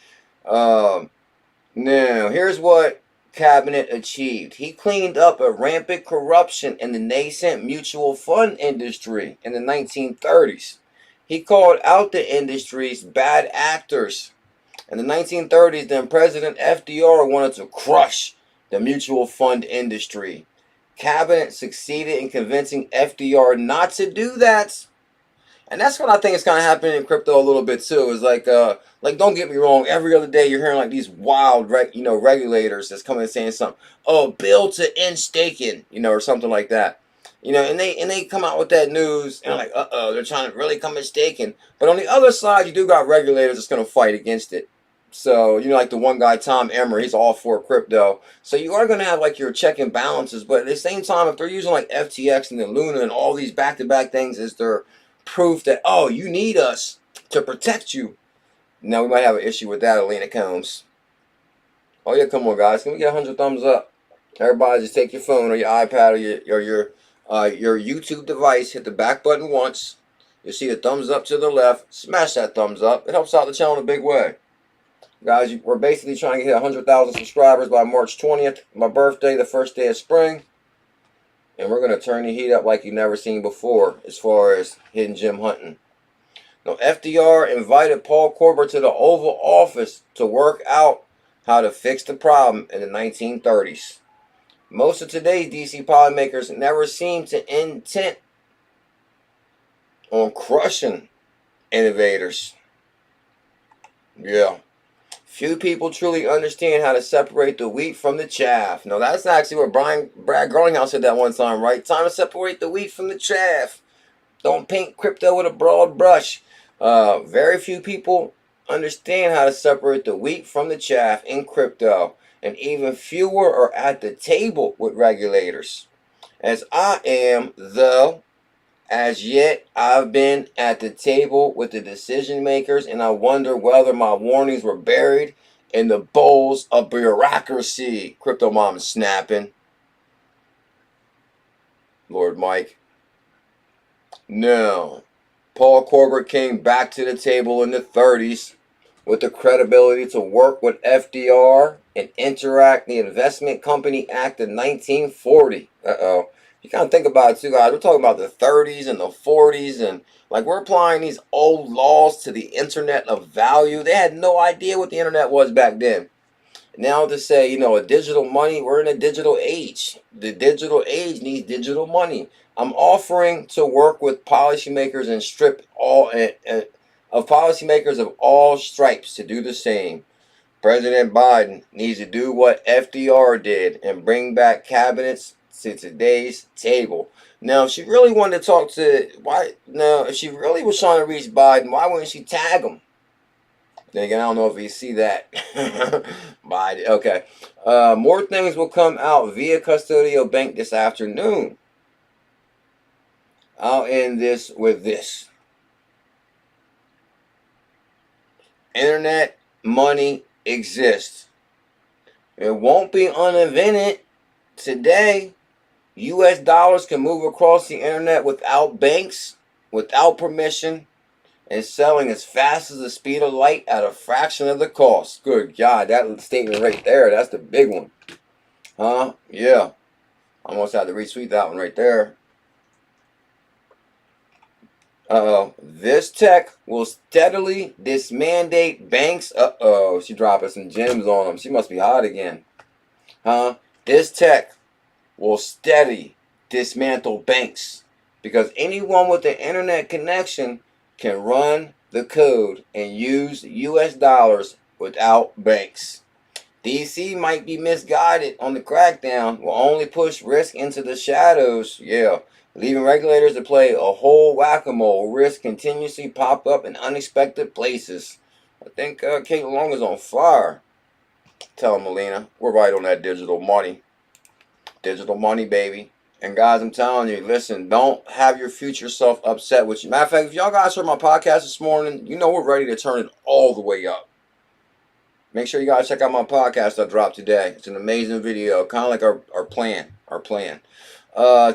Now, here's what Cabinet achieved. He cleaned up a rampant corruption in the nascent mutual fund industry in the 1930s. He called out the industry's bad actors. In the 1930s, then President FDR wanted to crush the mutual fund industry. Cabinet succeeded in convincing FDR not to do that. And that's what I think is kind of happening in crypto a little bit too. Is like don't get me wrong. Every other day you're hearing like these wild, regulators that's coming and saying something. Oh, bill to end staking, or something like that. And they come out with that news and like, they're trying to really come in staking. But on the other side, you do got regulators that's going to fight against it. So, like the one guy, Tom Emmer, he's all for crypto. So you are going to have like your check and balances. But at the same time, if they're using like FTX and then Luna and all these back-to-back things as their proof that, oh, you need us to protect you. Now we might have an issue with that, Alina Combs. Oh yeah, come on guys. Can we get 100 thumbs up? Everybody just take your phone or your iPad or your YouTube device, hit the back button once. You'll see the thumbs up to the left. Smash that thumbs up. It helps out the channel in a big way. Guys, we're basically trying to hit 100,000 subscribers by March 20th. My birthday, the first day of spring. And we're going to turn the heat up like you've never seen before as far as hidden gem hunting. Now, FDR invited Paul Corbett to the Oval Office to work out how to fix the problem in the 1930s. Most of today's DC policymakers never seem to intent on crushing innovators. Yeah. Few people truly understand how to separate the wheat from the chaff. Now, that's actually what Brad Garlinghouse said that one time, right? Time to separate the wheat from the chaff. Don't paint crypto with a broad brush. Very few people understand how to separate the wheat from the chaff in crypto. And even fewer are at the table with regulators. As I am, though, as yet I've been at the table with the decision makers, and I wonder whether my warnings were buried in the bowls of bureaucracy. Crypto Mom is snapping. Lord Mike. No. Paul Corbett came back to the table in the 30s with the credibility to work with FDR and interact the Investment Company Act of 1940. You kind of think about it too, guys. We're talking about the 30s and the 40s, and like we're applying these old laws to the internet of value. They had no idea what the internet was back then. Now to say, you know, a digital money, we're in a digital age. The digital age needs digital money. I'm offering to work with policymakers and strip all of policymakers of all stripes to do the same. President Biden needs to do what FDR did and bring back cabinets to today's table. Now, if she really wanted to talk to if she really was trying to reach Biden, why wouldn't she tag him? Then again, I don't know if you see that. Biden. Okay. More things will come out via Custodia Bank this afternoon. I'll end this with this. Internet money exists. It won't be uninvented today. US dollars can move across the internet without banks, without permission, and selling as fast as the speed of light at a fraction of the cost. Good God, that statement right there, that's the big one. Huh? Yeah. I almost had to retweet that one right there. This tech will steadily dismandate banks. She dropping some gems on them. She must be hot again. Huh? This tech will steadily dismantle banks because anyone with an internet connection can run the code and use US dollars without banks. DC might be misguided on the crackdown, will only push risk into the shadows. Yeah. Leaving regulators to play a whole whack-a-mole. Risk continuously pop up in unexpected places. I think Caitlin Long is on fire. Tell him, Melina, we're right on that digital money. Digital money, baby. And guys, I'm telling you, listen, don't have your future self upset with you. Matter of fact, if y'all guys heard my podcast this morning, you know we're ready to turn it all the way up. Make sure you guys check out my podcast I dropped today. It's an amazing video, kind of like our plan.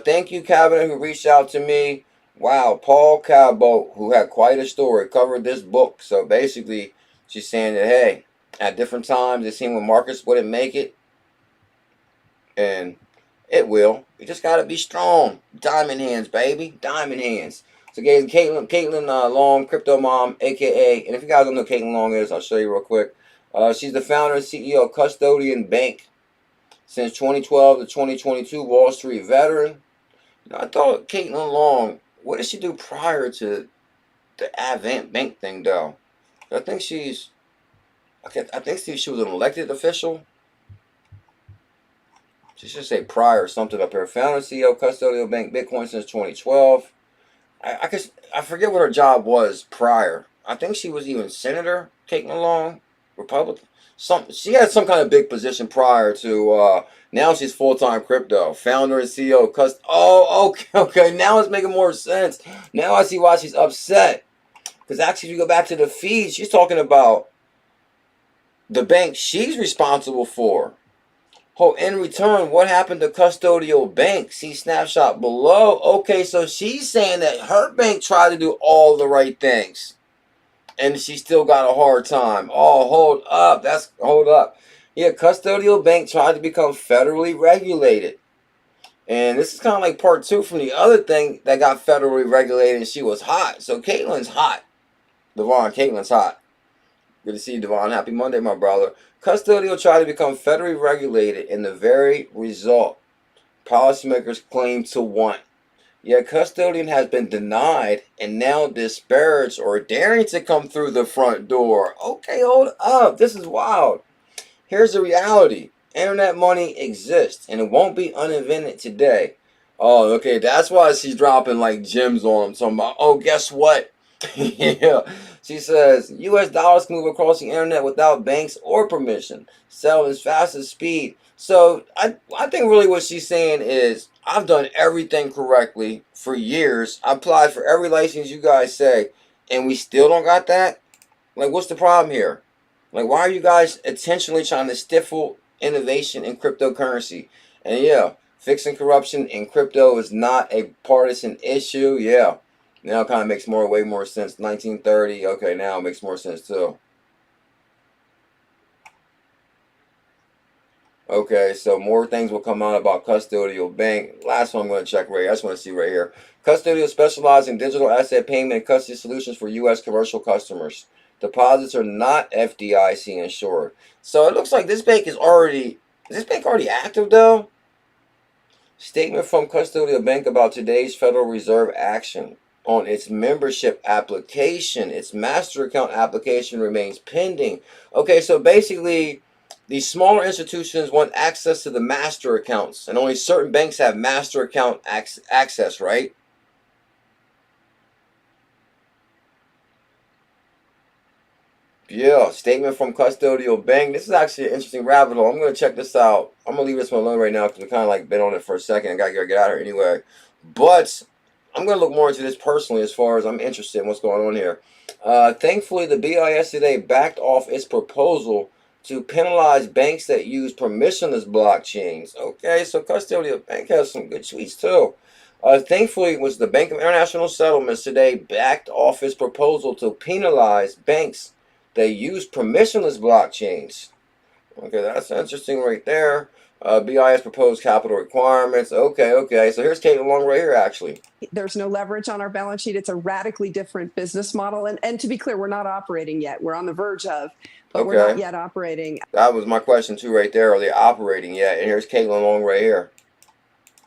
Thank you, Cabinet, who reached out to me. Wow, Paul Cabot, who had quite a story, covered this book. So basically, she's saying that, hey, at different times, it seemed when markets wouldn't make it. And it will. You just got to be strong. Diamond hands, baby. Diamond hands. So, guys, Caitlin Long, Crypto Mom, a.k.a. And if you guys don't know who Caitlin Long is, I'll show you real quick. She's the founder and CEO of Custodia Bank. Since 2012 to 2022, Wall Street veteran. You know, I thought Caitlin Long, what did she do prior to the Advent Bank thing, though? I think she was an elected official. She should say prior or something up here. Founder and CEO of Custodia Bank Bitcoin since 2012. I forget what her job was prior. I think she was even senator, Caitlin Long, Republican. She had some kind of big position prior to, now she's full-time crypto. Founder and CEO of okay, now it's making more sense. Now I see why she's upset. Because actually, if you go back to the feed, she's talking about the bank she's responsible for. Oh, in return, what happened to Custodia Bank? See snapshot below. Okay, so she's saying that her bank tried to do all the right things. And she still got a hard time. Oh, hold up. Yeah, Custodia Bank tried to become federally regulated. And this is kind of like part 2 from the other thing that got federally regulated, and she was hot. So Caitlin's hot. Devon, Caitlin's hot. Good to see you, Devon. Happy Monday, my brother. Custodial tried to become federally regulated in the very result policymakers claim to want. Yet custodian has been denied and now disparaged or daring to come through the front door. Okay, hold up. This is wild. Here's the reality. Internet money exists, and it won't be uninvented today. Oh, okay. That's why she's dropping like gems on them. Talking about, oh, guess what? Yeah. She says, U.S. dollars can move across the internet without banks or permission. Sell as fast as speed. So I think really what she's saying is, I've done everything correctly for years. I applied for every license you guys say, and we still don't got that? Like, what's the problem here? Like, why are you guys intentionally trying to stifle innovation in cryptocurrency? And yeah, fixing corruption in crypto is not a partisan issue. Yeah, now it kind of makes way more sense. 1930, okay, now it makes more sense too. Okay, so more things will come out about Custodial Bank. Last one I'm going to check right here. I just want to see right here. Custodial specializes in digital asset payment and custody solutions for U.S. commercial customers. Deposits are not FDIC insured. So it looks like this bank is already active though? Statement from Custodial Bank about today's Federal Reserve action on its membership application. Its master account application remains pending. Okay, so basically these smaller institutions want access to the master accounts, and only certain banks have master account access, right? Yeah, statement from Custodial Bank. This is actually an interesting rabbit hole. I'm going to check this out. I'm going to leave this one alone right now because we kind of like been on it for a second. I got to get out of here anyway. But I'm going to look more into this personally as far as I'm interested in what's going on here. Thankfully, the BIS today backed off its proposal to penalize banks that use permissionless blockchains. Okay, so Custodial Bank has some good tweets too. Thankfully, was the Bank of International Settlements today backed off its proposal to penalize banks that use permissionless blockchains. Okay, that's interesting right there. BIS proposed capital requirements. Okay. So here's Caitlin Long right here, actually. There's no leverage on our balance sheet. It's a radically different business model. And to be clear, we're not operating yet. We're on the verge of, but we're not yet operating. That was my question too right there. Are they operating yet? And here's Caitlin Long right here.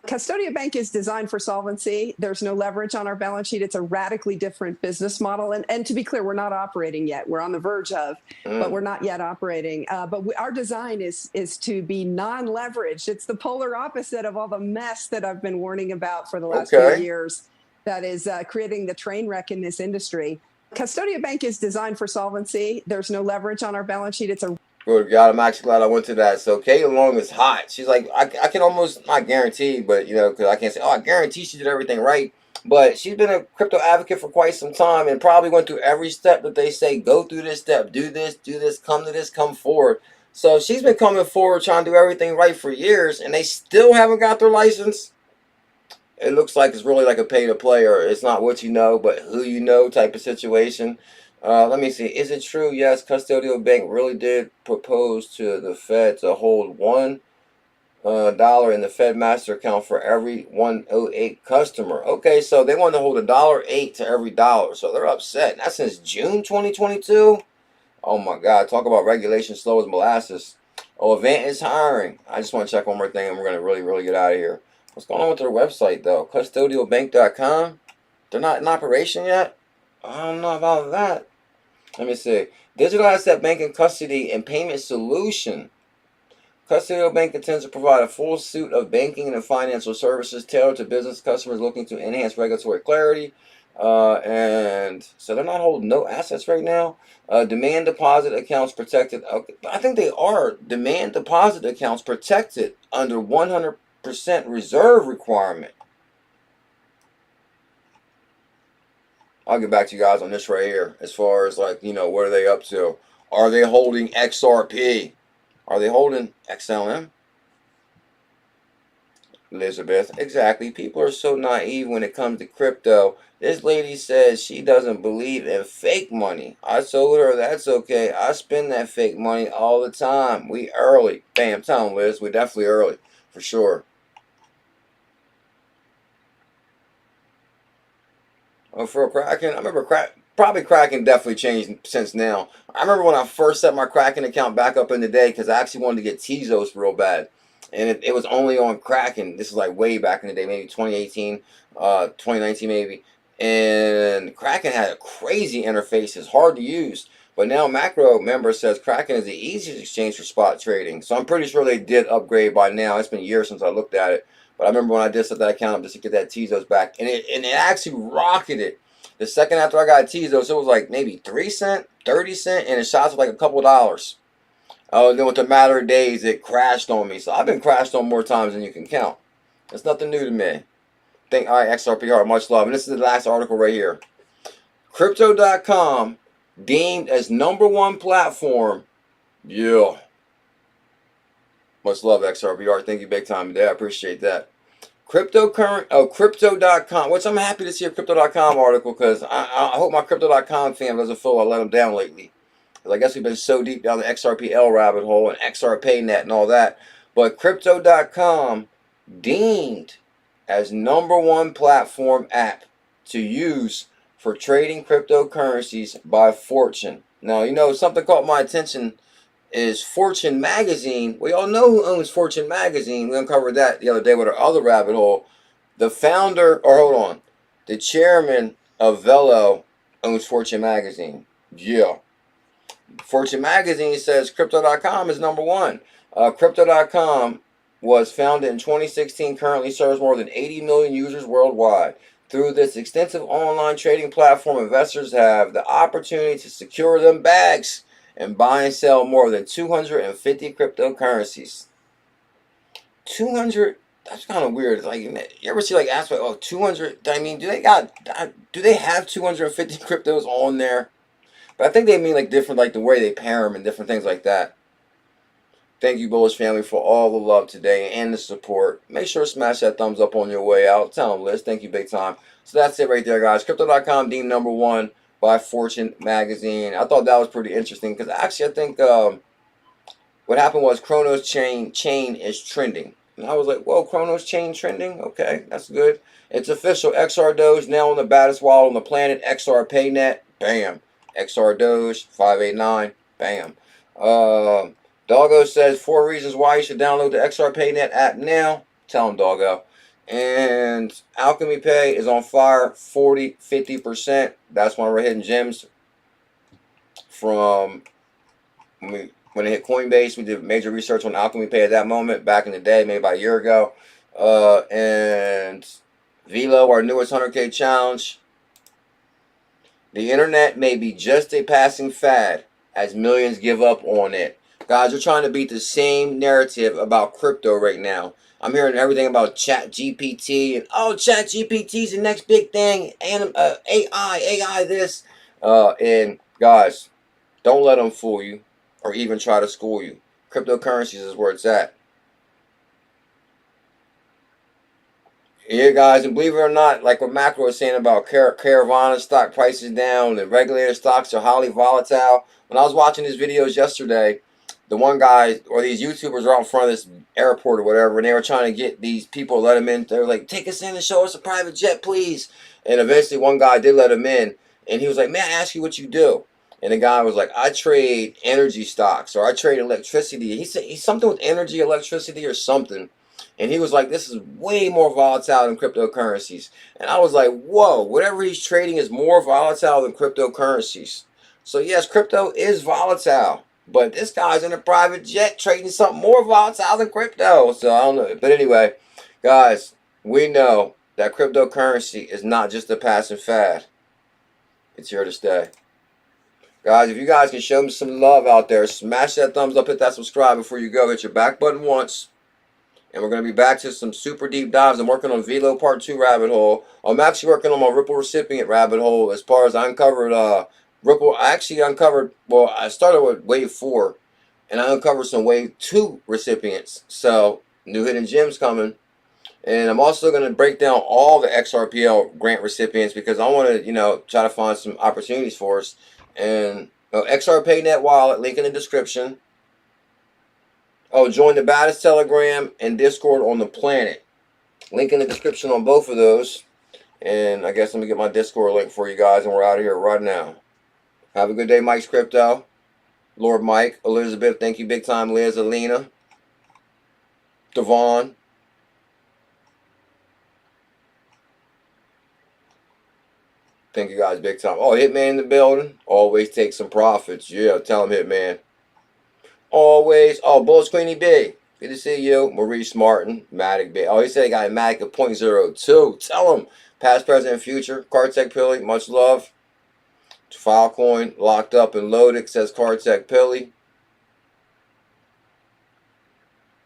Custodia Bank is designed for solvency. There's no leverage on our balance sheet. It's a radically different business model. And to be clear, we're not operating yet. We're on the verge of, but we're not yet operating. Our design is to be non-leveraged. It's the polar opposite of all the mess that I've been warning about for the last few years that is creating the train wreck in this industry. Custodia Bank is designed for solvency. There's no leverage on our balance sheet. It's a Good God, I'm actually glad I went to that. So Caitlin Long is hot. She's like, I can almost not guarantee, but you know, because I can't say, oh, I guarantee she did everything right. But she's been a crypto advocate for quite some time and probably went through every step that they say, go through this step, do this, come to this, come forward. So she's been coming forward trying to do everything right for years, and they still haven't got their license. It looks like it's really like a pay to play, or it's not what you know, but who you know type of situation. Let me see. Is it true? Yes, Custodial Bank really did propose to the Fed to hold $1 in the Fed master account for every 108 customer. Okay, so they want to hold $1.08 to every dollar. So they're upset. That's since June 2022. Oh my God! Talk about regulation slow as molasses. Oh, Avant is hiring. I just want to check one more thing, and we're gonna really get out of here. What's going on with their website though? CustodialBank.com. They're not in operation yet. I don't know about that. Let me see. Digital asset banking, custody, and payment solution. Custodial Bank intends to provide a full suite of banking and financial services tailored to business customers looking to enhance regulatory clarity. And so they're not holding no assets right now. Demand deposit accounts protected. Okay, I think they are. Demand deposit accounts protected under 100% reserve requirement. I'll get back to you guys on this right here. As far as like, you know, what are they up to? Are they holding XRP? Are they holding XLM? Elizabeth, exactly. People are so naive when it comes to crypto. This lady says she doesn't believe in fake money. I told her that's okay. I spend that fake money all the time. We early. Bam, tell them, Liz. We're definitely early. For sure. For Kraken, I remember probably Kraken definitely changed since now. I remember when I first set my Kraken account back up in the day because I actually wanted to get Tezos real bad. And it was only on Kraken. This is like way back in the day, maybe 2018, 2019 maybe. And Kraken had a crazy interface. It's hard to use. But now Macro member says Kraken is the easiest exchange for spot trading. So I'm pretty sure they did upgrade by now. It's been years since I looked at it. But I remember when I did set that account up just to get that Tezos back. And it actually rocketed. The second after I got Tezos, it was like maybe 3 cents, 30 cents, and it shot to like a couple of dollars. Oh, and then with the matter of days, it crashed on me. So I've been crashed on more times than you can count. It's nothing new to me. All right, XRPR, much love. And this is the last article right here. Crypto.com deemed as #1 platform. Yeah. Much love, XRPR. Thank you big time today. I appreciate that. Crypto.com, which I'm happy to see a Crypto.com article because I hope my Crypto.com fam doesn't feel I let them down lately. Because I guess we've been so deep down the XRPL rabbit hole and XRPayNet and all that. But Crypto.com deemed as #1 platform app to use for trading cryptocurrencies by Fortune. Now, you know, something caught my attention is Fortune Magazine. We all know who owns Fortune Magazine. We uncovered that the other day with our other rabbit hole. The founder, or hold on, the chairman of Velo owns Fortune Magazine. Yeah. Fortune Magazine says Crypto.com is #1. Crypto.com was founded in 2016, currently serves more than 80 million users worldwide. Through this extensive online trading platform, investors have the opportunity to secure them bags and buy and sell more than 250 cryptocurrencies. 200, that's kind of weird. Like, you ever see like ask, oh, 200, I mean, do they have 250 cryptos on there? But I think they mean like different, like the way they pair them and different things like that. Thank you, BuLLish family, for all the love today and the support. Make sure to smash that thumbs up on your way out. Tell them, Liz. Thank you big time. So that's it right there, guys. Crypto.com deemed #1 by Fortune Magazine. I thought that was pretty interesting because actually I think what happened was Chronos chain is trending. And I was like, whoa, Chronos chain trending? Okay, that's good. It's official. XRDoge now on the baddest wallet on the planet. XRPayNet. Bam. XRDoge 589. Bam. Doggo says 4 reasons why you should download the XRPayNet app now. Tell him, Doggo. And Alchemy Pay is on fire, 40-50%. That's one of our hidden gems from when it hit Coinbase. We did major research on Alchemy Pay at that moment, back in the day, maybe about a year ago. And Velo, our newest 100K challenge. The internet may be just a passing fad as millions give up on it. Guys, we're trying to beat the same narrative about crypto right now. I'm hearing everything about ChatGPT and, oh, ChatGPT's the next big thing, and AI this. And guys, don't let them fool you or even try to school you. Cryptocurrencies is where it's at. Yeah, guys, and believe it or not, like what Macro was saying about Carvana stock prices down and regulated stocks are highly volatile. When I was watching these videos yesterday, the one guy or these YouTubers were out in front of this airport or whatever, and they were trying to get these people, let them in. They were like, take us in and show us a private jet, please. And eventually one guy did let him in, and he was like, may I ask you what you do? And the guy was like, I trade energy stocks, or I trade electricity. He said he's something with energy, electricity, or something. And he was like, this is way more volatile than cryptocurrencies. And I was like, whoa, whatever he's trading is more volatile than cryptocurrencies. So yes, crypto is volatile. But this guy's in a private jet trading something more volatile than crypto. So I don't know. But anyway, guys, we know that cryptocurrency is not just a passing fad. It's here to stay. Guys, if you guys can show me some love out there, smash that thumbs up, hit that subscribe before you go. Hit your back button once. And we're going to be back to some super deep dives. I'm working on Velo Part 2 rabbit hole. I'm actually working on my Ripple recipient rabbit hole as far as I uncovered Ripple. I actually uncovered, well, I started with Wave 4, and I uncovered some Wave 2 recipients. So, new hidden gems coming. And I'm also going to break down all the XRPL grant recipients because I want to, you know, try to find some opportunities for us. And XRPayNet wallet, link in the description. Oh, join the baddest Telegram and Discord on the planet. Link in the description on both of those. And I guess let me get my Discord link for you guys, and we're out of here right now. Have a good day, Mike's Crypto. Lord Mike, Elizabeth, thank you big time. Liz, Alina, Devon. Thank you guys big time. Oh, Hitman in the building. Always take some profits. Yeah, tell him Hitman. Always. Oh, Bulls Queenie B. Good to see you. Maurice Martin. Matic B. Oh, he said he got a Matic of 0.02. Tell him. Past, present, and future. Cardtech Pilly. Much love. Filecoin. Locked up and loaded. Says Cardtech Pilly.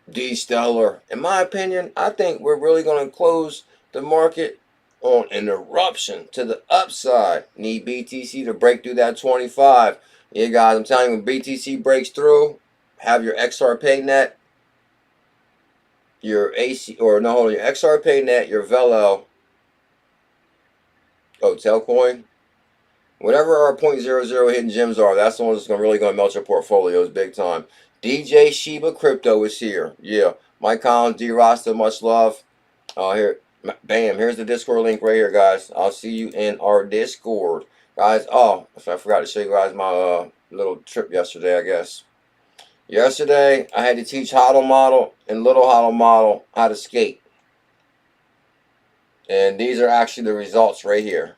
D Stellar. In my opinion, I think we're really going to close the market on an eruption to the upside. Need BTC to break through that 25. Yeah, guys, I'm telling you, when BTC breaks through, have your XRPayNet, your your XRPayNet, your 𝕊𝕚𝕒, Telcoin, whatever our 0.00 hidden gems are, that's the one that's really going to melt your portfolios big time. DJ Shiba Crypto is here. Yeah, Mike Collins, D Rasta, much love. Here. Bam, here's the Discord link right here, guys. I'll see you in our Discord. Guys, oh, I forgot to show you guys my little trip yesterday, I guess. Yesterday, I had to teach HODL model and little HODL model how to skate. And these are actually the results right here.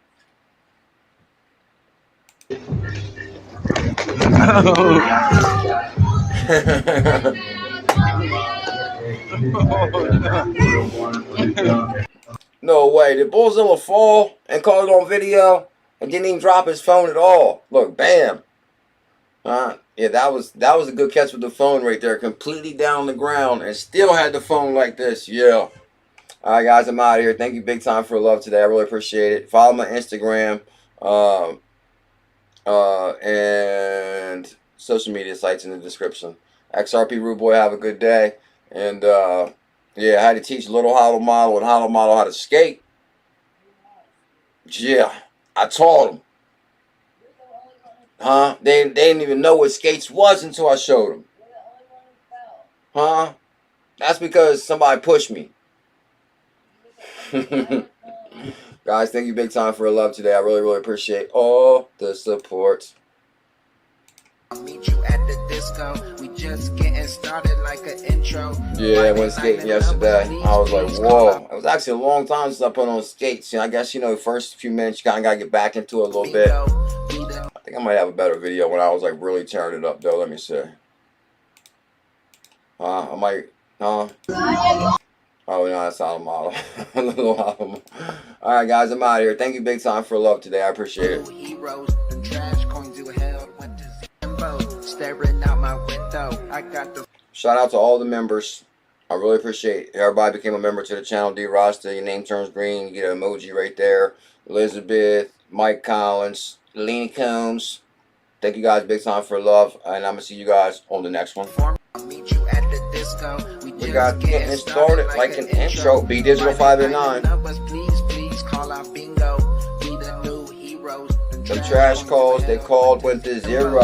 No way. Did Bullzilla fall and call it on video and didn't even drop his phone at all? Look, bam. Yeah, that was a good catch with the phone right there. Completely down on the ground and still had the phone like this. Yeah. All right, guys, I'm out of here. Thank you big time for the love today. I really appreciate it. Follow my Instagram and social media sites in the description. XRP Rude Boy, have a good day. And yeah, I had to teach little HODL model and HODL model how to skate. Yeah, I taught them. Huh? They didn't even know what skates was until I showed them. Huh? That's because somebody pushed me. Guys, thank you big time for the love today. I really, really appreciate all the support. I'll meet you at the disco. We just getting started like an intro. Yeah, I went skating yesterday. I was like, whoa. It was actually a long time since I put on skates. I guess, the first few minutes you kind of got to get back into it a little bit. I think I might have a better video when I was like really tearing it up though. Let me see. I might, Oh, no, that's not a model. A little model. All right, guys, I'm out of here. Thank you big time for love today. I appreciate it. Staring out my window. I got the shout out to all the members. I really appreciate it. Everybody became a member to the channel. D Rasta, your name turns green. You get an emoji right there. Elizabeth, Mike Collins, Lena Combs. Thank you guys big time for love. And I'm going to see you guys on the next one. I'll meet you at the disco. We got getting started like an intro. BuLLZiLLa123. Please call out bingo. We the new heroes. The trash calls they called went to zero.